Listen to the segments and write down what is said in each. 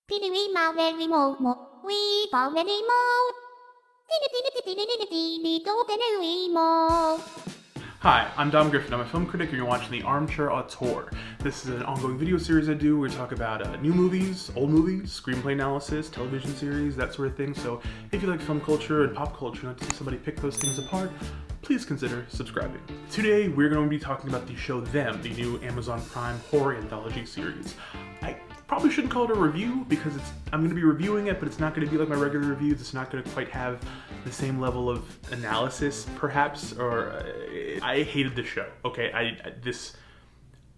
PDW mode remote mode. We already mode. Mode. Hi, I'm Dom Griffin. I'm a film critic and you're watching The Armchair Auteur. This is an ongoing video series I do where we talk about new movies, old movies, screenplay analysis, television series, that sort of thing. So if you like film culture and pop culture and like to see somebody pick those things apart, please consider subscribing. Today we're going to be talking about the show Them, the new Amazon Prime horror anthology series. I probably shouldn't call it a review because I'm going to be reviewing it, but it's not going to be like my regular reviews. It's not going to quite have the same level of analysis, perhaps, or I hated the show, okay?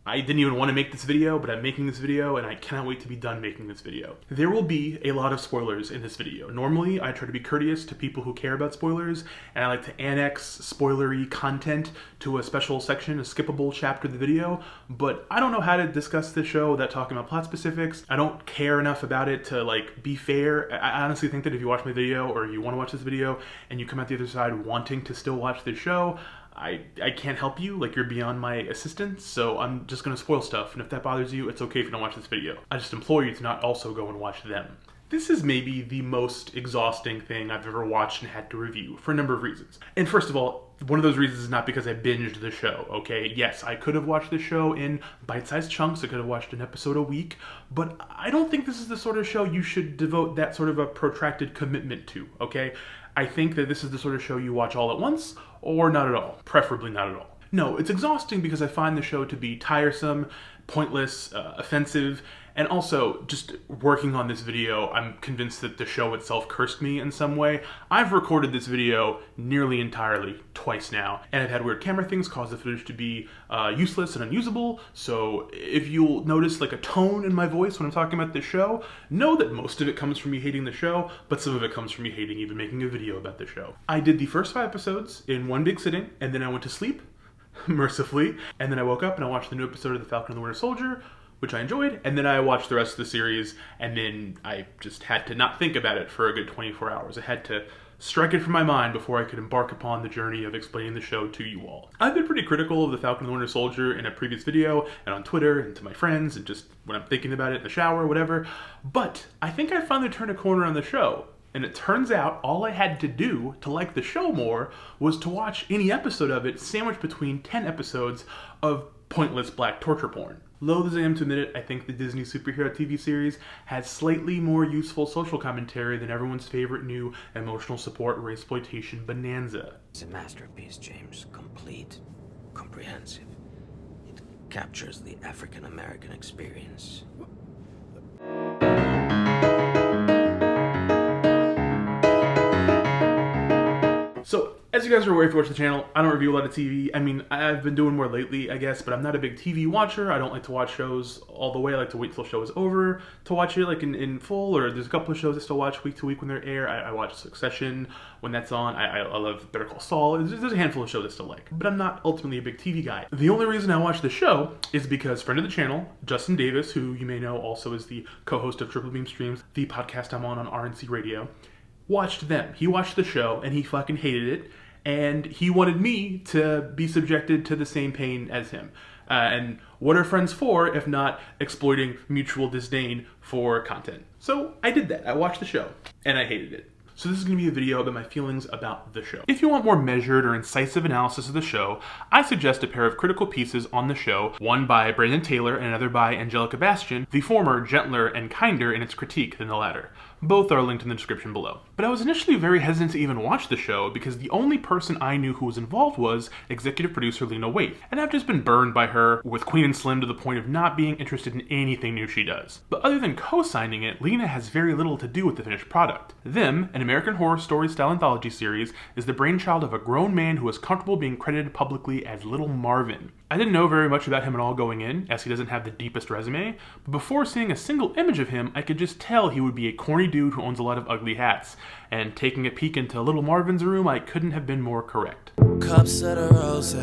I didn't even want to make this video, but I'm making this video and I cannot wait to be done making this video. There will be a lot of spoilers in this video. Normally, I try to be courteous to people who care about spoilers, and I like to annex spoilery content to a special section, a skippable chapter of the video, but I don't know how to discuss this show without talking about plot specifics. I don't care enough about it to like be fair. I honestly think that if you watch my video or you want to watch this video and you come out the other side wanting to still watch this show, I can't help you, like you're beyond my assistance, so I'm just gonna spoil stuff, and if that bothers you, it's okay if you don't watch this video. I just implore you to not also go and watch Them. This is maybe the most exhausting thing I've ever watched and had to review, for a number of reasons. And first of all, one of those reasons is not because I binged the show, okay? Yes, I could have watched the show in bite-sized chunks, I could have watched an episode a week, but I don't think this is the sort of show you should devote that sort of a protracted commitment to, okay? I think that this is the sort of show you watch all at once, or not at all. Preferably not at all. No, it's exhausting because I find the show to be tiresome, pointless, offensive, and also, just working on this video, I'm convinced that the show itself cursed me in some way. I've recorded this video nearly entirely twice now, and I've had weird camera things cause the footage to be useless and unusable, so if you'll notice like a tone in my voice when I'm talking about this show, know that most of it comes from me hating the show, but some of it comes from me hating even making a video about the show. I did the first 5 episodes in one big sitting, and then I went to sleep, mercifully, and then I woke up and I watched the new episode of The Falcon and the Winter Soldier, which I enjoyed, and then I watched the rest of the series, and then I just had to not think about it for a good 24 hours. I had to strike it from my mind before I could embark upon the journey of explaining the show to you all. I've been pretty critical of The Falcon and the Winter Soldier in a previous video, and on Twitter, and to my friends, and just when I'm thinking about it in the shower, whatever, but I think I finally turned a corner on the show. And it turns out all I had to do to like the show more was to watch any episode of it sandwiched between 10 episodes of pointless black torture porn. Loath as I am to admit it, I think the Disney superhero TV series has slightly more useful social commentary than everyone's favorite new emotional support or exploitation bonanza. It's a masterpiece, James. Complete, comprehensive. It captures the African-American experience. So, as you guys are aware if you watch the channel, I don't review a lot of TV. I mean, I've been doing more lately, I guess, but I'm not a big TV watcher. I don't like to watch shows all the way. I like to wait till the show is over to watch it like in full, or there's a couple of shows I still watch week to week when they're air. I watch Succession when that's on. I love Better Call Saul. There's a handful of shows I still like, but I'm not ultimately a big TV guy. The only reason I watch the show is because friend of the channel, Justin Davis, who you may know also is the co-host of Triple Beam Streams, the podcast I'm on RNC Radio, watched Them. He watched the show and he fucking hated it, and he wanted me to be subjected to the same pain as him. And what are friends for if not exploiting mutual disdain for content? So I did that. I watched the show and I hated it. So this is going to be a video about my feelings about the show. If you want more measured or incisive analysis of the show, I suggest a pair of critical pieces on the show, one by Brandon Taylor and another by Angelica Bastian, the former gentler and kinder in its critique than the latter. Both are linked in the description below. But I was initially very hesitant to even watch the show because the only person I knew who was involved was executive producer Lena Waithe, and I've just been burned by her with Queen and Slim to the point of not being interested in anything new she does. But other than co-signing it, Lena has very little to do with the finished product. Them, an American Horror Story style anthology series, is the brainchild of a grown man who is comfortable being credited publicly as Little Marvin. I didn't know very much about him at all going in, as he doesn't have the deepest resume, but before seeing a single image of him, I could just tell he would be a corny dude who owns a lot of ugly hats. And taking a peek into Little Marvin's room, I couldn't have been more correct. Cups of rose.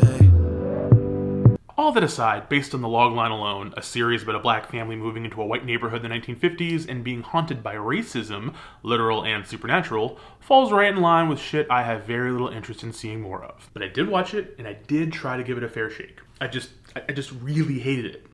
All that aside, based on the logline alone, a series about a black family moving into a white neighborhood in the 1950s and being haunted by racism, literal and supernatural, falls right in line with shit I have very little interest in seeing more of. But I did watch it, and I did try to give it a fair shake. I just really hated it.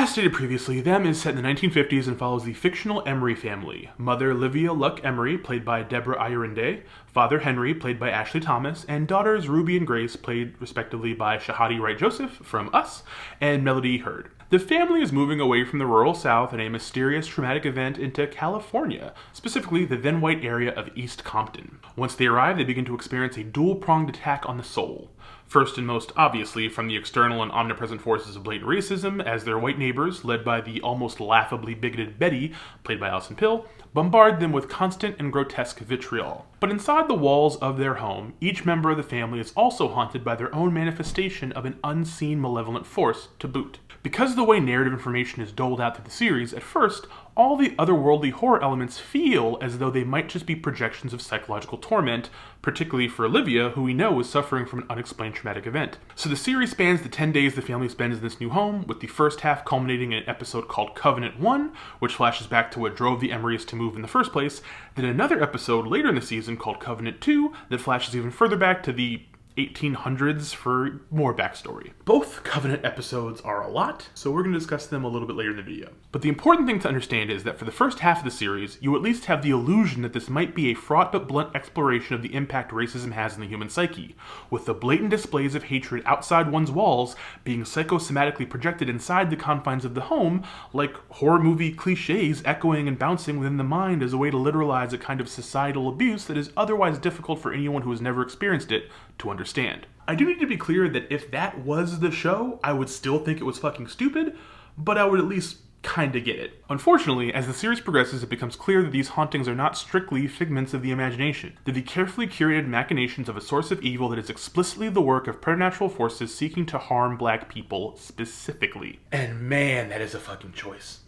As stated previously, Them is set in the 1950s and follows the fictional Emery family. Mother Livia Luck Emery, played by Deborah Irinde, father Henry, played by Ashley Thomas, and daughters Ruby and Grace, played respectively by Shahadi Wright-Joseph from Us and Melody Hurd. The family is moving away from the rural South in a mysterious traumatic event into California, specifically the then white area of East Compton. Once they arrive, they begin to experience a dual-pronged attack on the soul. First and most obviously from the external and omnipresent forces of blatant racism, as their white neighbors, led by the almost laughably bigoted Betty, played by Alison Pill, bombard them with constant and grotesque vitriol. But inside the walls of their home, each member of the family is also haunted by their own manifestation of an unseen malevolent force to boot. Because of the way narrative information is doled out through the series, at first, all the otherworldly horror elements feel as though they might just be projections of psychological torment, particularly for Olivia, who we know is suffering from an unexplained traumatic event. So the series spans the 10 days the family spends in this new home, with the first half culminating in an episode called Covenant 1, which flashes back to what drove the Emerys to move in the first place, then another episode later in the season called Covenant 2 that flashes even further back to the 1800s for more backstory. Both Covenant episodes are a lot, so we're going to discuss them a little bit later in the video. But the important thing to understand is that for the first half of the series, you at least have the illusion that this might be a fraught but blunt exploration of the impact racism has in the human psyche, with the blatant displays of hatred outside one's walls being psychosomatically projected inside the confines of the home, like horror movie cliches echoing and bouncing within the mind as a way to literalize a kind of societal abuse that is otherwise difficult for anyone who has never experienced it to understand. I do need to be clear that if that was the show, I would still think it was fucking stupid, but I would at least kinda get it. Unfortunately, as the series progresses, it becomes clear that these hauntings are not strictly figments of the imagination. They're the carefully curated machinations of a source of evil that is explicitly the work of preternatural forces seeking to harm black people specifically. And man, that is a fucking choice.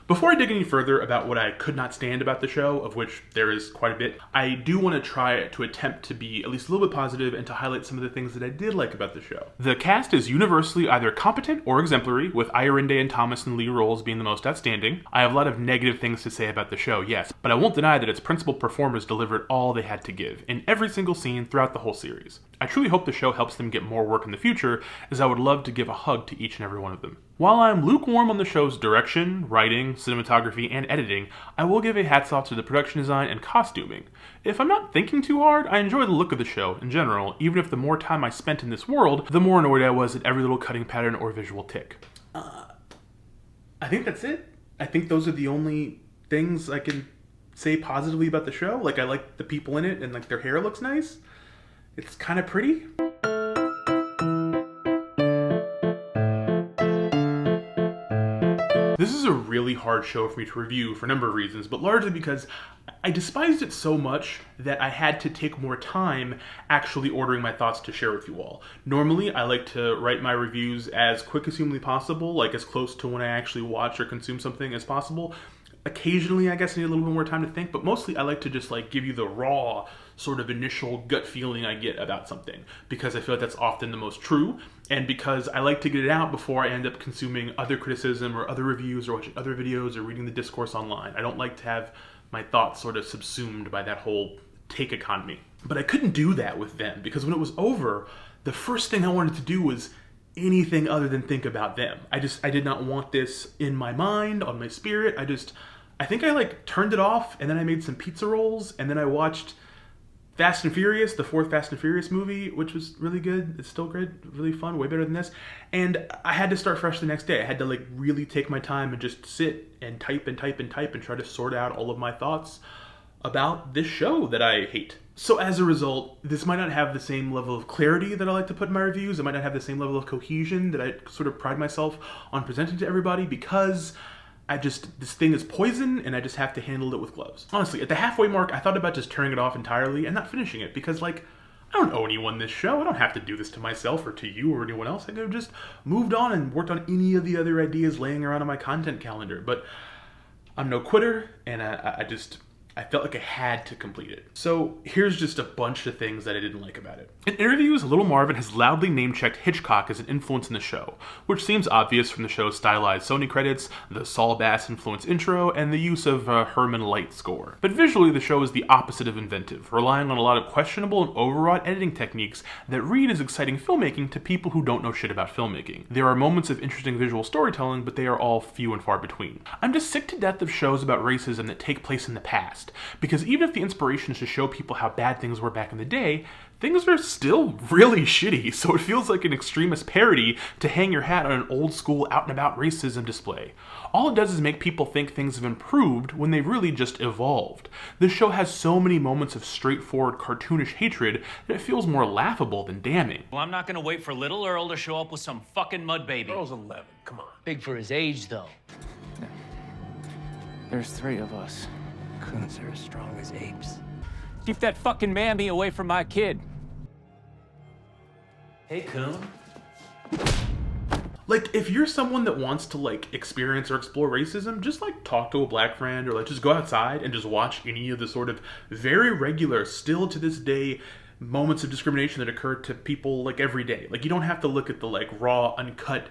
Before I dig any further about what I could not stand about the show, of which there is quite a bit, I do want to try to attempt to be at least a little bit positive and to highlight some of the things that I did like about the show. The cast is universally either competent or exemplary, with Irinde and Thomas and Lee roles being the most outstanding. I have a lot of negative things to say about the show, yes, but I won't deny that its principal performers delivered all they had to give, in every single scene throughout the whole series. I truly hope the show helps them get more work in the future, as I would love to give a hug to each and every one of them. While I'm lukewarm on the show's direction, writing, cinematography, and editing, I will give a hats off to the production design and costuming. If I'm not thinking too hard, I enjoy the look of the show in general, even if the more time I spent in this world, the more annoyed I was at every little cutting pattern or visual tick. I think that's it. I think those are the only things I can say positively about the show. Like, I like the people in it, and like their hair looks nice. It's kind of pretty. This is a really hard show for me to review for a number of reasons, but largely because I despised it so much that I had to take more time actually ordering my thoughts to share with you all. Normally, I like to write my reviews as quick as humanly possible, like as close to when I actually watch or consume something as possible. Occasionally, I guess I need a little bit more time to think, but mostly I like to just like give you the raw sort of initial gut feeling I get about something, because I feel like that's often the most true, and because I like to get it out before I end up consuming other criticism or other reviews or watching other videos or reading the discourse online. I don't like to have my thoughts sort of subsumed by that whole take economy. But I couldn't do that with Them, because when it was over, the first thing I wanted to do was anything other than think about them. I did not want this in my mind, on my spirit. I think I like turned it off, and then I made some pizza rolls, and then I watched Fast and Furious, the fourth Fast and Furious movie, which was really good. It's still good, really fun, way better than this. And I had to start fresh the next day. I had to like really take my time and just sit and type and type and type and try to sort out all of my thoughts about this show that I hate. So as a result, this might not have the same level of clarity that I like to put in my reviews. It might not have the same level of cohesion that I sort of pride myself on presenting to everybody, because this thing is poison and I just have to handle it with gloves. Honestly, at the halfway mark, I thought about just turning it off entirely and not finishing it, because like, I don't owe anyone this show. I don't have to do this to myself or to you or anyone else. I could have just moved on and worked on any of the other ideas laying around on my content calendar. But I'm no quitter, and I felt like I had to complete it. So here's just a bunch of things that I didn't like about it. In interviews, Little Marvin has loudly name-checked Hitchcock as an influence in the show, which seems obvious from the show's stylized Sony credits, the Saul Bass influence intro, and the use of Herman Light score. But visually, the show is the opposite of inventive, relying on a lot of questionable and overwrought editing techniques that read as exciting filmmaking to people who don't know shit about filmmaking. There are moments of interesting visual storytelling, but they are all few and far between. I'm just sick to death of shows about racism that take place in the past. Because even if the inspiration is to show people how bad things were back in the day, things are still really shitty, so it feels like an extremist parody to hang your hat on an old school out and about racism display. All it does is make people think things have improved when they've really just evolved. This show has so many moments of straightforward cartoonish hatred that it feels more laughable than damning. Well, I'm not gonna wait for little Earl to show up with some fucking mud baby. Earl's 11, come on. Big for his age, though. There's 3 of us. Coons are as strong as apes. Keep that fucking mammy away from my kid. Hey, Coon. Like, if you're someone that wants to, like, experience or explore racism, just, like, talk to a black friend or, like, just go outside and just watch any of the sort of very regular, still to this day, moments of discrimination that occur to people, like, every day. Like, you don't have to look at the, like, raw, uncut,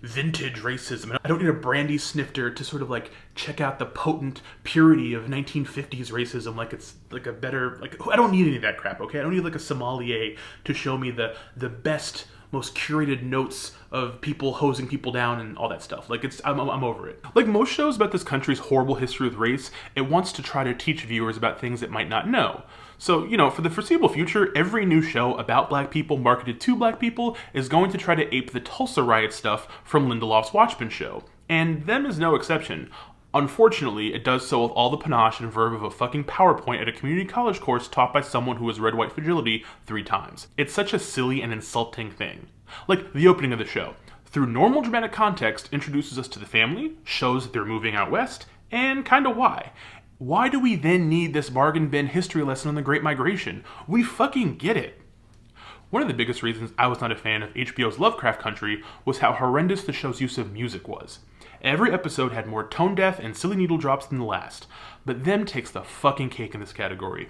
vintage racism. I don't need a brandy snifter to sort of like check out the potent purity of 1950s racism like it's like a better, like, I don't need any of that crap, okay? I don't need like a sommelier to show me the best, most curated notes of people hosing people down and all that stuff. Like, I'm over it. Like most shows about this country's horrible history with race, it wants to try to teach viewers about things it might not know. So, you know, for the foreseeable future, every new show about black people marketed to black people is going to try to ape the Tulsa riot stuff from Lindelof's Watchmen show. And them is no exception. Unfortunately, it does so with all the panache and verve of a fucking PowerPoint at a community college course taught by someone who has read White Fragility 3 times. It's such a silly and insulting thing. Like the opening of the show. Through normal dramatic context, introduces us to the family, shows that they're moving out west, and kinda why. Why do we then need this bargain bin history lesson on the Great Migration? We fucking get it. One of the biggest reasons I was not a fan of HBO's Lovecraft Country was how horrendous the show's use of music was. Every episode had more tone-deaf and silly needle drops than the last, but them takes the fucking cake in this category.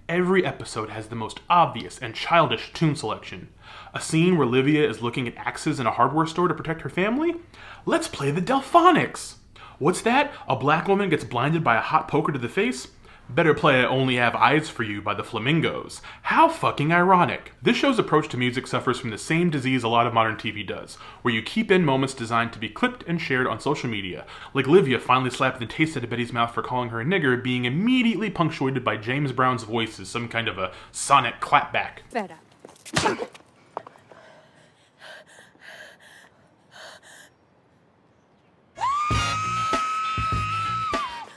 Every episode has the most obvious and childish tune selection. A scene where Livia is looking at axes in a hardware store to protect her family? Let's play the Delphonics! What's that? A black woman gets blinded by a hot poker to the face? Better play I Only Have Eyes for You by the Flamingos. How fucking ironic. This show's approach to music suffers from the same disease a lot of modern TV does, where you keep in moments designed to be clipped and shared on social media, like Livia finally slapping the taste out of Betty's mouth for calling her a nigger being immediately punctuated by James Brown's voice as some kind of a sonic clapback. Better.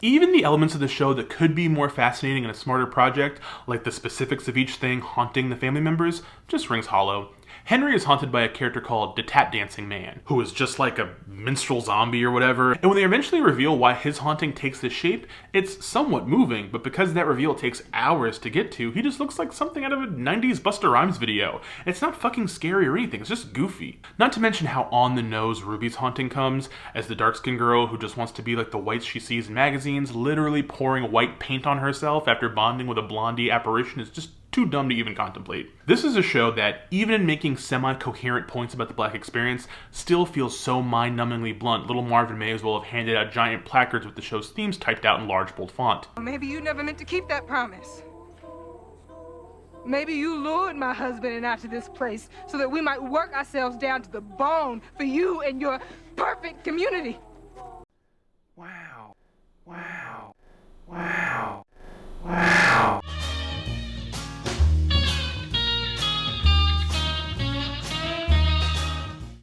Even the elements of the show that could be more fascinating and a smarter project, like the specifics of each thing haunting the family members, just rings hollow. Henry is haunted by a character called the Tap Dancing Man, who is just like a minstrel zombie or whatever. And when they eventually reveal why his haunting takes this shape, it's somewhat moving, but because that reveal takes hours to get to, he just looks like something out of a 90s Busta Rhymes video. It's not fucking scary or anything, it's just goofy. Not to mention how on the nose Ruby's haunting comes, as the dark-skinned girl who just wants to be like the whites she sees in magazines, literally pouring white paint on herself after bonding with a blondie apparition is just too dumb to even contemplate. This is a show that, even in making semi-coherent points about the black experience, still feels so mind-numbingly blunt, little Marvin may as well have handed out giant placards with the show's themes typed out in large bold font. Maybe you never meant to keep that promise. Maybe you lured my husband and I to this place so that we might work ourselves down to the bone for you and your perfect community. Wow. Wow. Wow. Wow.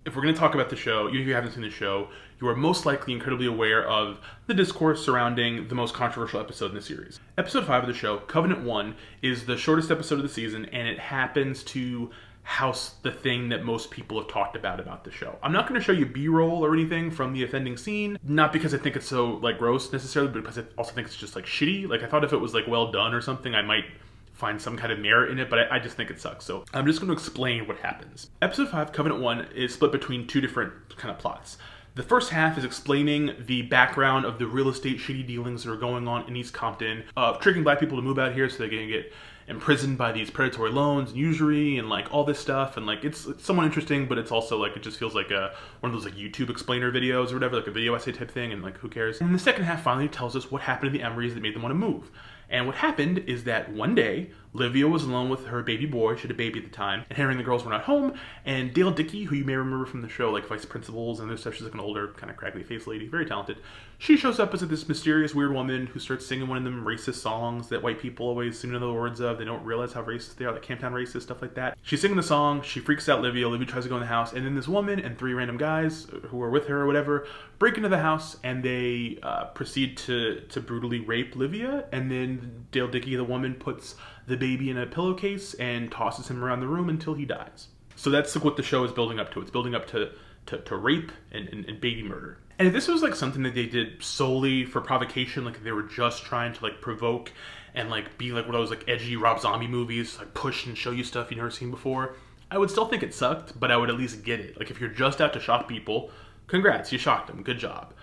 If we're going to talk about the show, if you haven't seen the show, you are most likely incredibly aware of the discourse surrounding the most controversial episode in the series. Episode 5 of the show, Covenant 1, is the shortest episode of the season, and it happens to house the thing that most people have talked about the show. I'm not going to show you B-roll or anything from the offending scene, not because I think it's so, like, gross necessarily, but because I also think it's just, like, shitty. Like, I thought if it was, like, well done or something, I might find some kind of merit in it, but I just think it sucks. So I'm just going to explain what happens. Episode 5, Covenant 1, is split between two different kind of plots. The first half is explaining the background of the real estate shitty dealings that are going on in East Compton, tricking black people to move out here so they can get imprisoned by these predatory loans and usury and like all this stuff. And like it's somewhat interesting, but it's also like it just feels like one of those like YouTube explainer videos or whatever, like a video essay type thing, and like who cares. And the second half finally tells us what happened to the Emerys that made them want to move. And what happened is that one day, Livia was alone with her baby boy. She had a baby at the time. And Henry and the girls were not home. And Dale Dickey, who you may remember from the show, like Vice Principals and other stuff, she's like an older, kind of craggly faced lady, very talented. She shows up as this mysterious, weird woman who starts singing one of them racist songs that white people always seem to know the words of. They don't realize how racist they are, like Camptown racist, stuff like that. She's singing the song. She freaks out Livia. Livia tries to go in the house. And then this woman and 3 random guys who are with her or whatever break into the house, and they proceed to brutally rape Livia. And then Dale Dickey, the woman, puts the baby in a pillowcase and tosses him around the room until he dies. So that's like what the show is building up to. It's building up to rape and baby murder. And if this was like something that they did solely for provocation, like they were just trying to like provoke and like be like one of those like edgy Rob Zombie movies, like push and show you stuff you've never seen before, I would still think it sucked, but I would at least get it. Like if you're just out to shock people, congrats, you shocked them, good job.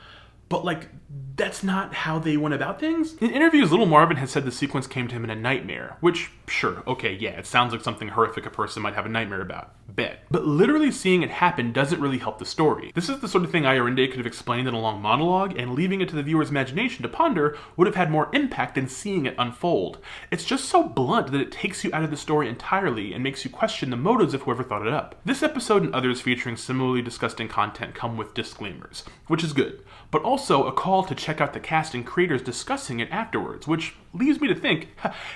But like, that's not how they went about things. In interviews, Little Marvin has said the sequence came to him in a nightmare, which, sure, okay, yeah, it sounds like something horrific a person might have a nightmare about. Bet. But literally seeing it happen doesn't really help the story. This is the sort of thing Ayorinde could have explained in a long monologue, and leaving it to the viewer's imagination to ponder would have had more impact than seeing it unfold. It's just so blunt that it takes you out of the story entirely and makes you question the motives of whoever thought it up. This episode and others featuring similarly disgusting content come with disclaimers, which is good, but also a call to check out the cast and creators discussing it afterwards, which leaves me to think,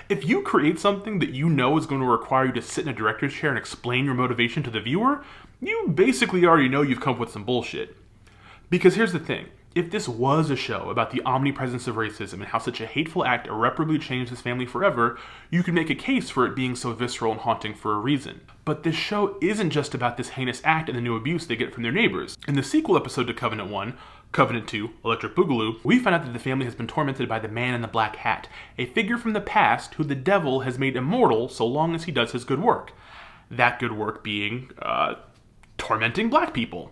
if you create something that you know is going to require you to sit in a director's chair and explain your motivation to the viewer, you basically already know you've come up with some bullshit. Because here's the thing, if this was a show about the omnipresence of racism and how such a hateful act irreparably changed this family forever, you could make a case for it being so visceral and haunting for a reason. But this show isn't just about this heinous act and the new abuse they get from their neighbors. In the sequel episode to Covenant 1, Covenant 2, Electric Boogaloo, we find out that the family has been tormented by the Man in the Black Hat, a figure from the past who the devil has made immortal so long as he does his good work. That good work being, tormenting black people.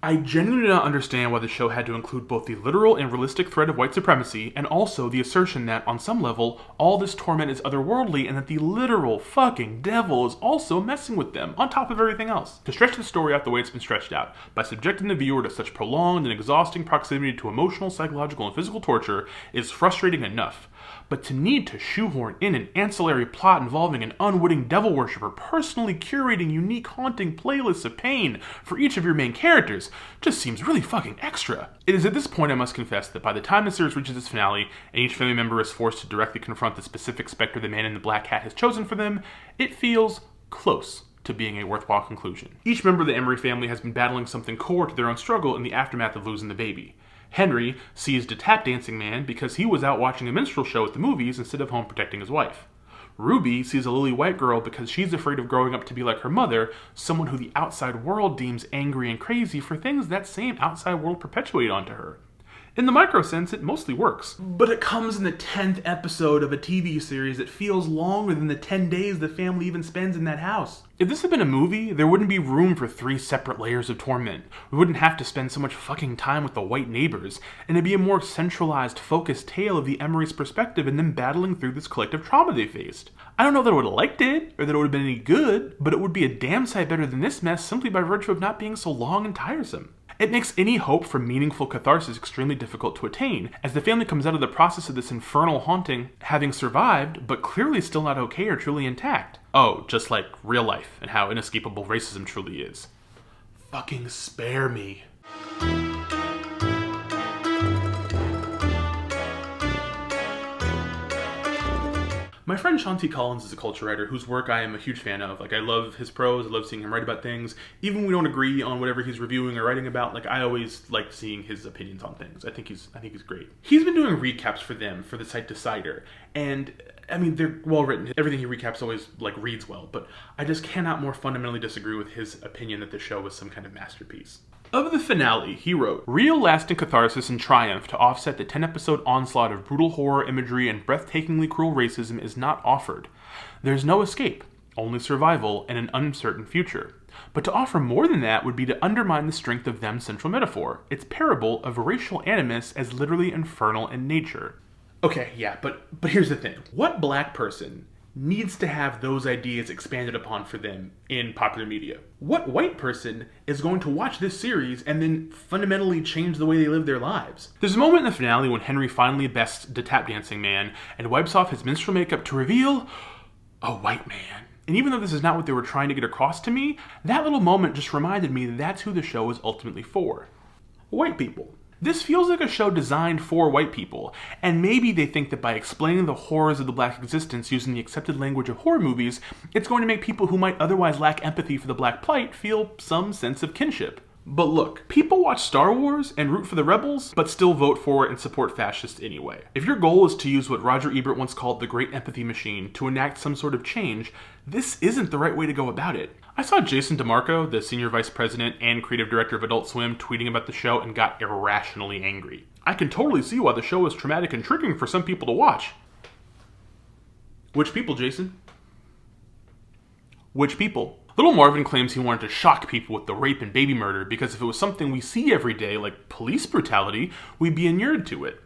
I genuinely do not understand why the show had to include both the literal and realistic threat of white supremacy, and also the assertion that, on some level, all this torment is otherworldly and that the literal fucking devil is also messing with them, on top of everything else. To stretch the story out the way it's been stretched out, by subjecting the viewer to such prolonged and exhausting proximity to emotional, psychological, and physical torture is frustrating enough. But to need to shoehorn in an ancillary plot involving an unwitting devil worshipper personally curating unique haunting playlists of pain for each of your main characters just seems really fucking extra. It is at this point I must confess that by the time the series reaches its finale and each family member is forced to directly confront the specific specter the Man in the Black Hat has chosen for them, it feels close to being a worthwhile conclusion. Each member of the Emery family has been battling something core to their own struggle in the aftermath of losing the baby. Henry sees the tap dancing man because he was out watching a minstrel show at the movies instead of home protecting his wife. Ruby sees a lily white girl because she's afraid of growing up to be like her mother, someone who the outside world deems angry and crazy for things that same outside world perpetuate onto her. In the micro sense, it mostly works. But it comes in the 10th episode of a TV series that feels longer than the 10 days the family even spends in that house. If this had been a movie, there wouldn't be room for 3 separate layers of torment. We wouldn't have to spend so much fucking time with the white neighbors, and it'd be a more centralized, focused tale of the Emerys' perspective and them battling through this collective trauma they faced. I don't know that I would have liked it, or that it would have been any good, but it would be a damn sight better than this mess simply by virtue of not being so long and tiresome. It makes any hope for meaningful catharsis extremely difficult to attain, as the family comes out of the process of this infernal haunting having survived, but clearly still not okay or truly intact. Oh, just like real life, and how inescapable racism truly is. Fucking spare me. My friend Shanti Collins is a culture writer whose work I am a huge fan of. Like, I love his prose, I love seeing him write about things. Even when we don't agree on whatever he's reviewing or writing about, like, I always like seeing his opinions on things. I think he's great. He's been doing recaps for them, for the site Decider, and I mean, they're well written. Everything he recaps always, like, reads well, but I just cannot more fundamentally disagree with his opinion that the show was some kind of masterpiece. Of the finale, he wrote, "Real lasting catharsis and triumph to offset the 10-episode onslaught of brutal horror imagery and breathtakingly cruel racism is not offered. There's no escape, only survival in an uncertain future. But to offer more than that would be to undermine the strength of them's central metaphor, its parable of racial animus as literally infernal in nature. Okay, yeah, but here's the thing. What black person needs to have those ideas expanded upon for them in popular media? What white person is going to watch this series and then fundamentally change the way they live their lives? There's a moment in the finale when Henry finally bests the tap dancing man and wipes off his minstrel makeup to reveal a white man. And even though this is not what they were trying to get across to me, that little moment just reminded me that that's who the show is ultimately for. White people. This feels like a show designed for white people, and maybe they think that by explaining the horrors of the black existence using the accepted language of horror movies, it's going to make people who might otherwise lack empathy for the black plight feel some sense of kinship. But look, people watch Star Wars and root for the rebels, but still vote for and support fascists anyway. If your goal is to use what Roger Ebert once called the great empathy machine to enact some sort of change, this isn't the right way to go about it. I saw Jason DeMarco, the senior vice president and creative director of Adult Swim, tweeting about the show and got irrationally angry. I can totally see why the show is traumatic and triggering for some people to watch. Which people, Jason? Which people? Little Marvin claims he wanted to shock people with the rape and baby murder because if it was something we see every day, like police brutality, we'd be inured to it.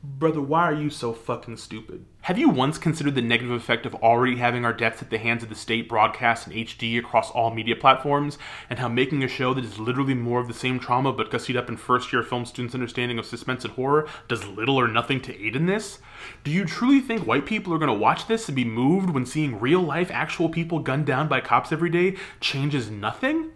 Brother, why are you so fucking stupid? Have you once considered the negative effect of already having our deaths at the hands of the state broadcast in HD across all media platforms, and how making a show that is literally more of the same trauma but gussied up in first-year film students' understanding of suspense and horror does little or nothing to aid in this? Do you truly think white people are going to watch this and be moved when seeing real-life actual people gunned down by cops every day changes nothing?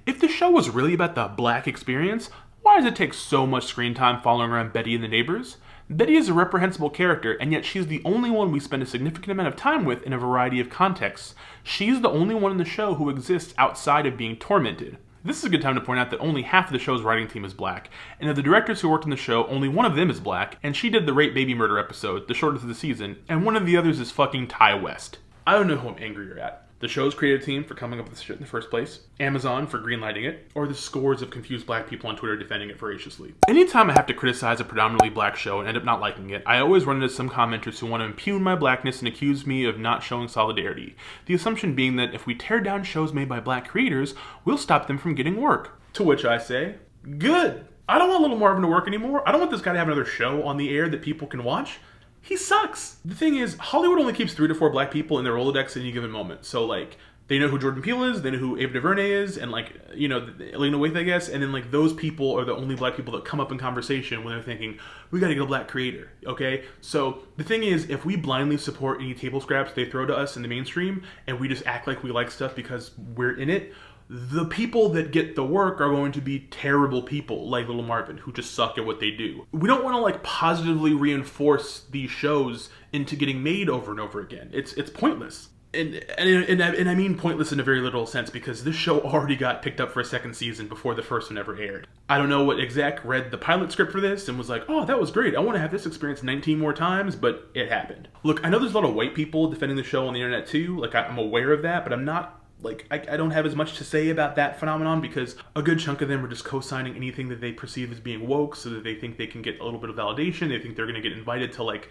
If the show was really about the black experience, why does it take so much screen time following around Betty and the neighbors? Betty is a reprehensible character, and yet she's the only one we spend a significant amount of time with in a variety of contexts. She's the only one in the show who exists outside of being tormented. This is a good time to point out that only half of the show's writing team is black, and of the directors who worked on the show, only one of them is black, and she did the rape baby murder episode, the shortest of the season, and one of the others is fucking Ty West. I don't know who I'm angrier at. The show's creative team for coming up with this shit in the first place, Amazon for greenlighting it, or the scores of confused black people on Twitter defending it voraciously. Anytime I have to criticize a predominantly black show and end up not liking it, I always run into some commenters who want to impugn my blackness and accuse me of not showing solidarity. The assumption being that if we tear down shows made by black creators, we'll stop them from getting work. To which I say, good! I don't want Little Marvin to work anymore. I don't want this guy to have another show on the air that people can watch. He sucks. The thing is, Hollywood only keeps 3 to 4 black people in their Rolodex at any given moment. So, like, they know who Jordan Peele is, they know who Ava DuVernay is, and, like, you know, Lena Waithe, I guess, and then, like, those people are the only black people that come up in conversation when they're thinking, we gotta get a black creator, okay? So, the thing is, if we blindly support any table scraps they throw to us in the mainstream, and we just act like we like stuff because we're in it, the people that get the work are going to be terrible people like Little Marvin who just suck at what they do. We don't want to like positively reinforce these shows into getting made over and over again. It's pointless. And I mean pointless in a very literal sense because this show already got picked up for a second season before the first one ever aired. I don't know what exec read the pilot script for this and was like, oh, that was great. I want to have this experience 19 more times, but it happened. Look, I know there's a lot of white people defending the show on the internet too. Like I'm aware of that, but I'm not like, I don't have as much to say about that phenomenon because a good chunk of them are just co-signing anything that they perceive as being woke so that they think they can get a little bit of validation. They think they're going to get invited to, like,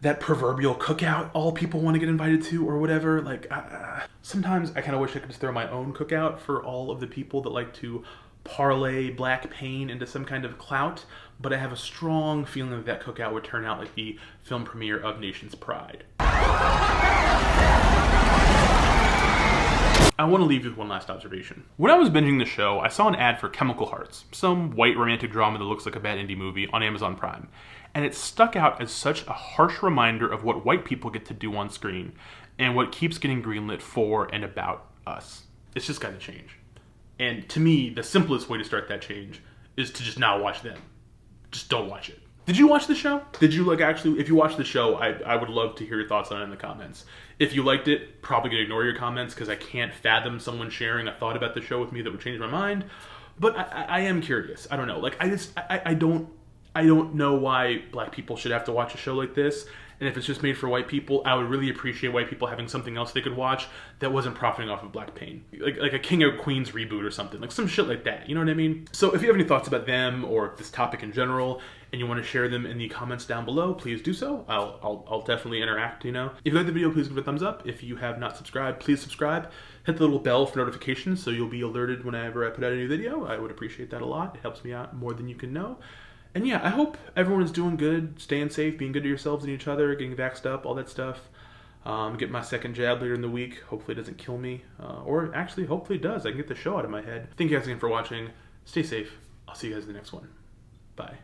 that proverbial cookout all people want to get invited to or whatever. Like, sometimes I kind of wish I could just throw my own cookout for all of the people that like to parlay black pain into some kind of clout, but I have a strong feeling that that cookout would turn out like the film premiere of Nation's Pride. I want to leave you with one last observation. When I was binging the show, I saw an ad for Chemical Hearts, some white romantic drama that looks like a bad indie movie on Amazon Prime, and it stuck out as such a harsh reminder of what white people get to do on screen, and what keeps getting greenlit for and about us. It's just gotta change. And to me, the simplest way to start that change is to just not watch them. Just don't watch it. Did you watch the show? Did you actually, if you watched the show, I would love to hear your thoughts on it in the comments. If you liked it, probably gonna ignore your comments because I can't fathom someone sharing a thought about the show with me that would change my mind. But I am curious. I don't know. Like, I I don't know why black people should have to watch a show like this. And if it's just made for white people, I would really appreciate white people having something else they could watch that wasn't profiting off of black pain. Like a King of Queens reboot or something. Like some shit like that. You know what I mean? So if you have any thoughts about them or this topic in general, and you want to share them in the comments down below, please do so. I'll definitely interact, you know? If you like the video, please give it a thumbs up. If you have not subscribed, please subscribe. Hit the little bell for notifications so you'll be alerted whenever I put out a new video. I would appreciate that a lot. It helps me out more than you can know. And yeah, I hope everyone is doing good, staying safe, being good to yourselves and each other, getting vaxxed up, all that stuff. Get my second jab later in the week. Hopefully it doesn't kill me. Or actually, hopefully it does. I can get the show out of my head. Thank you guys again for watching. Stay safe. I'll see you guys in the next one. Bye.